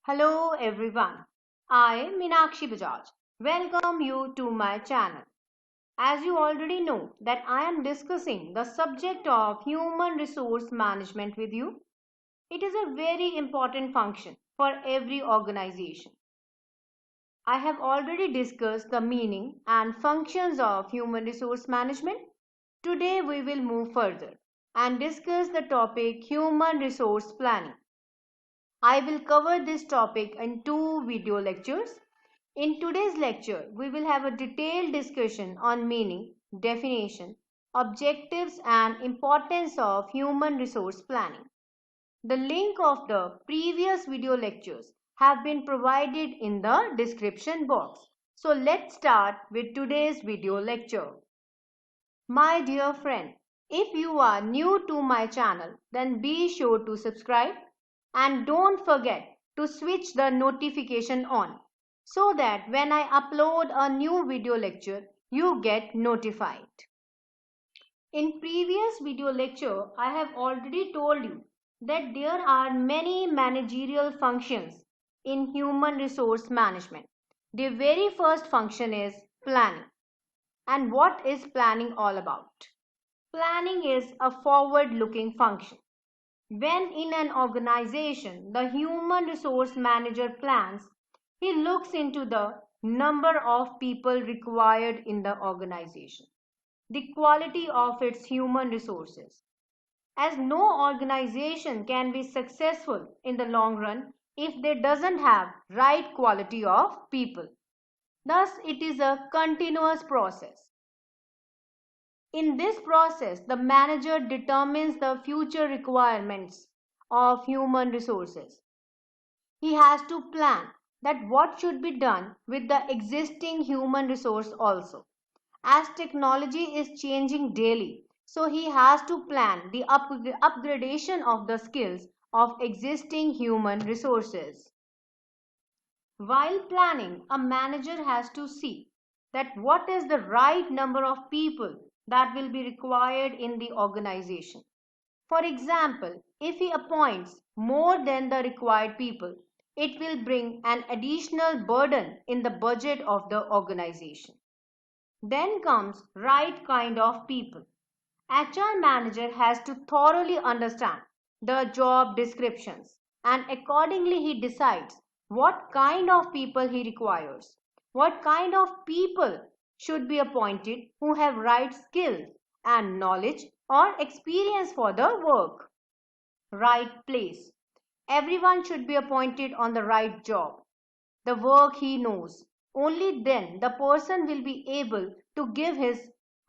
Hello everyone. I, Meenakshi Bajaj, welcome you to my channel. As you already know that I am discussing the subject of human resource management with you. It is a very important function for every organization. I have already discussed the meaning and functions of human resource management. Today we will move further and discuss the topic human resource planning. I will cover this topic in two video lectures. In today's lecture, we will have a detailed discussion on meaning, definition, objectives and importance of human resource planning. The link of the previous video lectures have been provided in the description box. So let's start with today's video lecture. My dear friend, if you are new to my channel, then be sure to subscribe and don't forget to switch the notification on so that when I upload a new video lecture, you get notified. In previous video lecture, I have already told you that there are many managerial functions in human resource management. The very first function is planning. And what is planning all about? Planning is a forward-looking function. When in an organization, the human resource manager plans, he looks into the number of people required in the organization, the quality of its human resources. As no organization can be successful in the long run if they doesn't have right quality of people. Thus, it is a continuous process. In this process, the manager determines the future requirements of human resources. He has to plan that what should be done with the existing human resource also. As technology is changing daily, so he has to plan the upgradation of the skills of existing human resources. While planning, a manager has to see that what is the right number of people that will be required in the organization. For example, if he appoints more than the required people, it will bring an additional burden in the budget of the organization. Then comes right kind of people. HR manager has to thoroughly understand the job descriptions and accordingly he decides what kind of people he requires, what kind of people should be appointed who have right skills and knowledge or experience for the work. Right place. Everyone should be appointed on the right job, the work he knows. Only then the person will be able to give his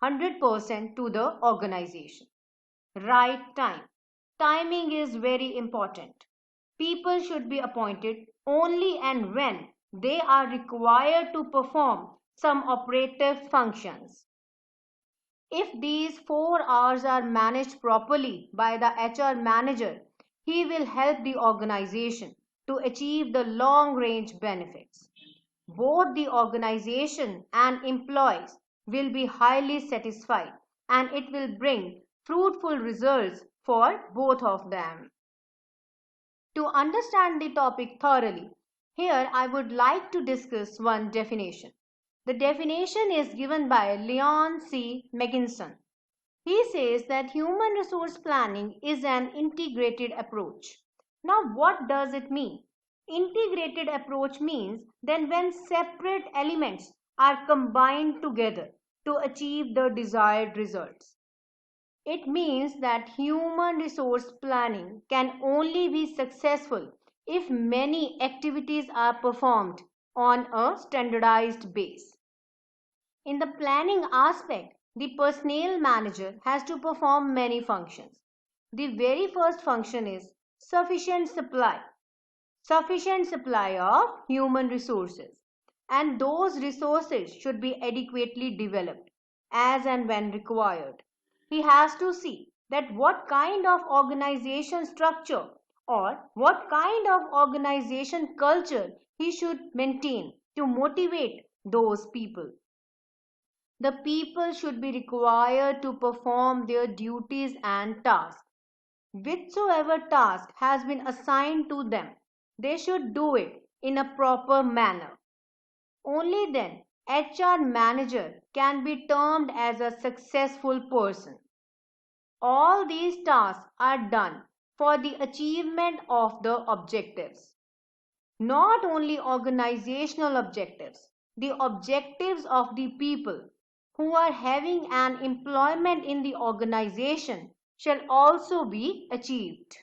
100% to the organization. Right time. Timing is very important. People should be appointed only and when they are required to perform some operative functions. If these 4 hours are managed properly by the HR manager, he will help the organization to achieve the long range benefits. Both the organization and employees will be highly satisfied and it will bring fruitful results for both of them. To understand the topic thoroughly, here I would like to discuss one definition. The definition is given by Leon C. Megginson. He says that human resource planning is an integrated approach. Now, what does it mean? Integrated approach means then when separate elements are combined together to achieve the desired results. It means that human resource planning can only be successful if many activities are performed on a standardized base. In the planning aspect, the personnel manager has to perform many functions. The very first function is sufficient supply. Sufficient supply of human resources. And those resources should be adequately developed as and when required. He has to see that what kind of organization structure or what kind of organization culture he should maintain to motivate those people. The people should be required to perform their duties and tasks. Whichsoever task has been assigned to them, they should do it in a proper manner. Only then HR manager can be termed as a successful person. All these tasks are done for the achievement of the objectives. Not only organizational objectives, the objectives of the people who are having an employment in the organization shall also be achieved.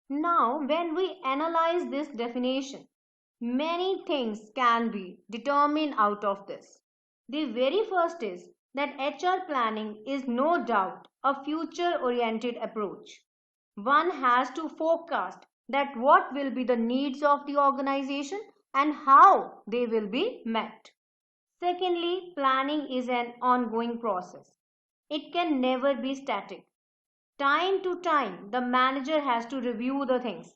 Now, when we analyze this definition, many things can be determined out of this. The very first is that HR planning is no doubt a future oriented approach. One has to forecast that what will be the needs of the organization and how they will be met. Secondly, planning is an ongoing process. It can never be static. Time to time, the manager has to review the things.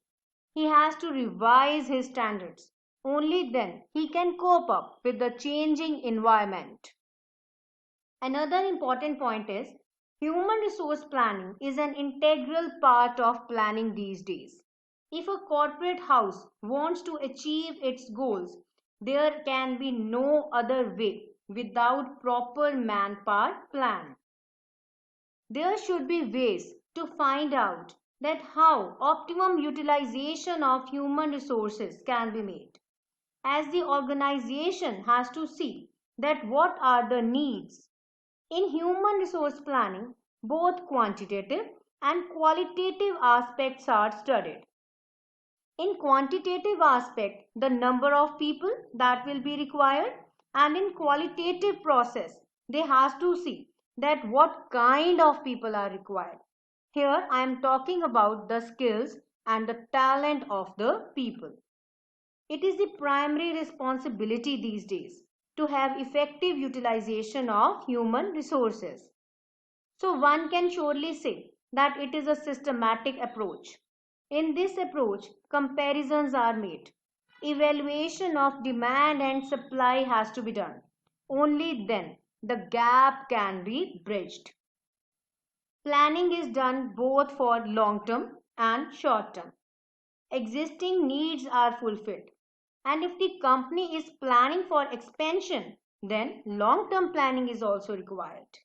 He has to revise his standards. Only then he can cope up with the changing environment. Another important point is human resource planning is an integral part of planning these days. If a corporate house wants to achieve its goals, there can be no other way without proper manpower plan. There should be ways to find out that how optimum utilization of human resources can be made, as the organization has to see that what are the needs. In human resource planning, both quantitative and qualitative aspects are studied. In quantitative aspect, the number of people that will be required, and in qualitative process, they have to see that what kind of people are required. Here I am talking about the skills and the talent of the people. It is the primary responsibility these days to have effective utilization of human resources. So one can surely say that it is a systematic approach. In this approach, comparisons are made. Evaluation of demand and supply has to be done. Only then the gap can be bridged. Planning is done both for long term and short term. Existing needs are fulfilled. And if the company is planning for expansion, then long-term planning is also required.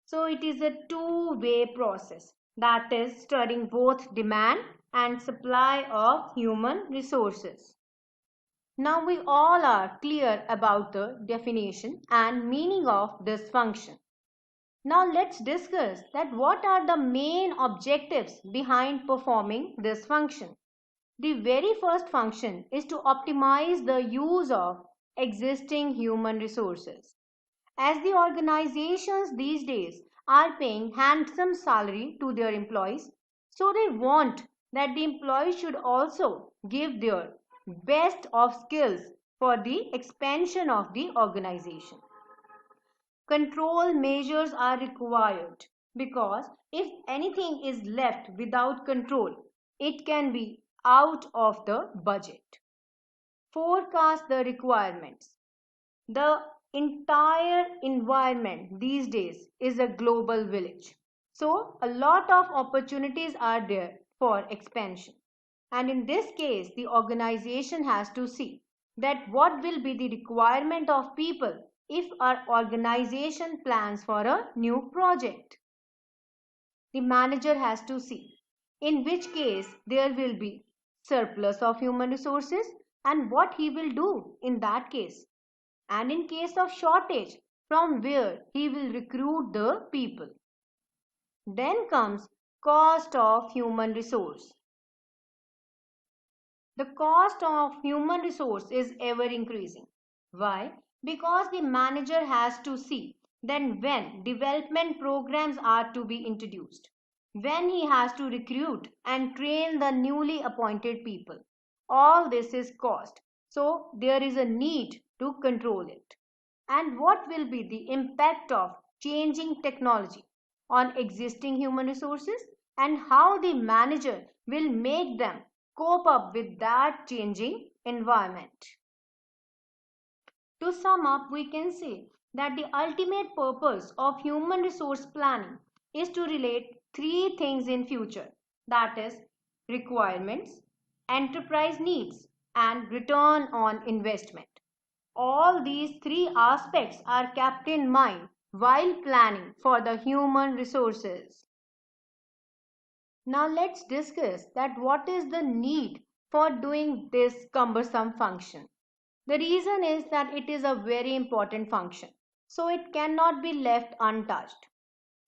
So it is a two-way process, that is studying both demand and supply of human resources. Now we all are clear about the definition and meaning of this function. Now let's discuss that what are the main objectives behind performing this function. The very first function is to optimize the use of existing human resources. As the organizations these days are paying handsome salary to their employees, so they want that the employees should also give their best of skills for the expansion of the organization. Control measures are required because if anything is left without control, it can be out of the budget. Forecast the requirements. The entire environment these days is a global village. So a lot of opportunities are there for expansion. And in this case, the organization has to see that what will be the requirement of people if our organization plans for a new project. The manager has to see in which case there will be surplus of human resources and what he will do in that case. And in case of shortage, from where he will recruit the people. Then comes cost of human resource. The cost of human resource is ever increasing. Why? Because the manager has to see then when development programs are to be introduced, when he has to recruit and train the newly appointed people. All this is cost. So there is a need to control it. And what will be the impact of changing technology on existing human resources and how the manager will make them cope up with that changing environment. To sum up, we can say that the ultimate purpose of human resource planning is to relate three things in future, that is requirements, enterprise needs, and return on investment. All these three aspects are kept in mind while planning for the human resources. Now let's discuss that what is the need for doing this cumbersome function. The reason is that it is a very important function, so it cannot be left untouched.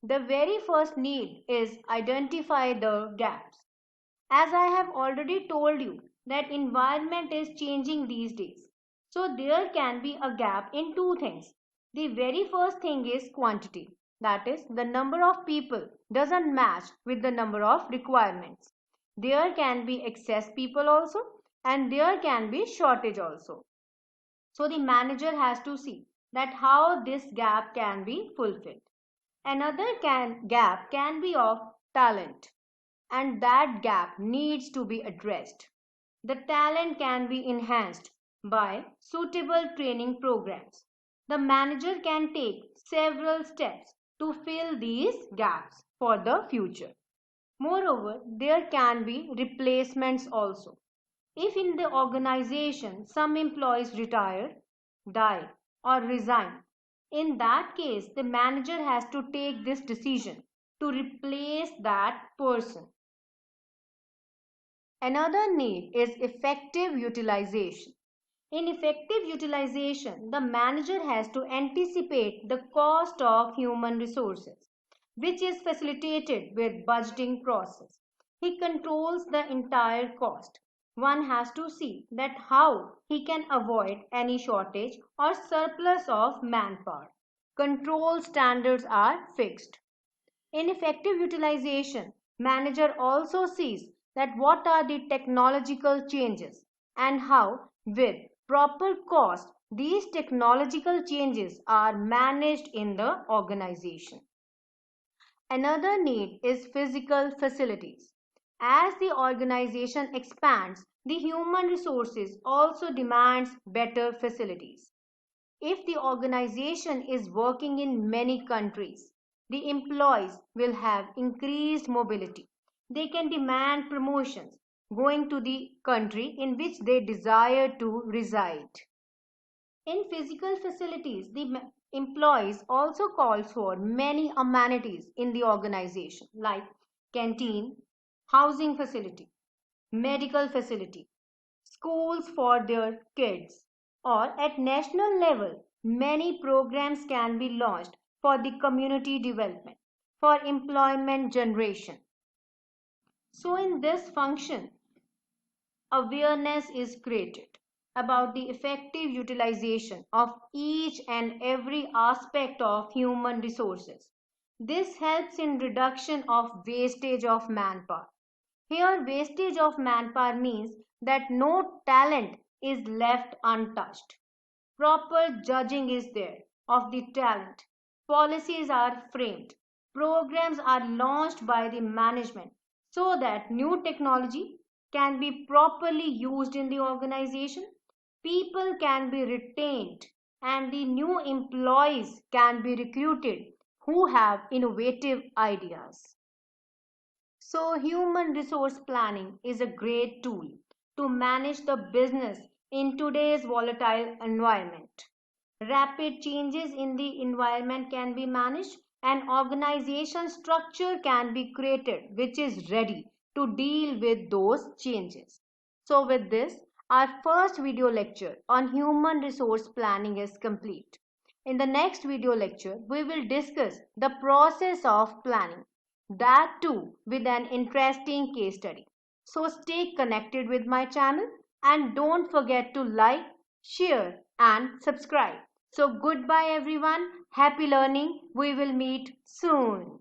The very first need is identify the gaps. As I have already told you that environment is changing these days. So there can be a gap in two things. The very first thing is quantity. That is, the number of people doesn't match with the number of requirements. There can be excess people also, and there can be shortage also. So the manager has to see that how this gap can be fulfilled. Another gap can be of talent, and that gap needs to be addressed. The talent can be enhanced by suitable training programs. The manager can take several steps to fill these gaps for the future. Moreover, there can be replacements also. If in the organization some employees retire, die, or resign, in that case the manager has to take this decision to replace that person. Another need is effective utilization. In effective utilization, the manager has to anticipate the cost of human resources, which is facilitated with budgeting process. He controls the entire cost. One has to see that how he can avoid any shortage or surplus of manpower. Control standards are fixed. In effective utilization, manager also sees that what are the technological changes and how with proper cost these technological changes are managed in the organization. Another need is physical facilities. As the organization expands, the human resources also demands better facilities. If the organization is working in many countries, the employees will have increased mobility. They can demand promotions going to the country in which they desire to reside. In physical facilities, the employees also call for many amenities in the organization like canteen, housing facility, medical facility, schools for their kids, or at national level, many programs can be launched for the community development, for employment generation. So in this function, awareness is created about the effective utilization of each and every aspect of human resources. This helps in reduction of wastage of manpower. Here, wastage of manpower means that no talent is left untouched. Proper judging is there of the talent. Policies are framed. Programs are launched by the management so that new technology can be properly used in the organization. People can be retained and the new employees can be recruited who have innovative ideas. So, human resource planning is a great tool to manage the business in today's volatile environment. Rapid changes in the environment can be managed, and organization structure can be created which is ready to deal with those changes. So, with this, our first video lecture on human resource planning is complete. In the next video lecture, we will discuss the process of planning, that too with an interesting case study. So stay connected with my channel and don't forget to like, share and subscribe. So goodbye everyone. Happy learning. We will meet soon.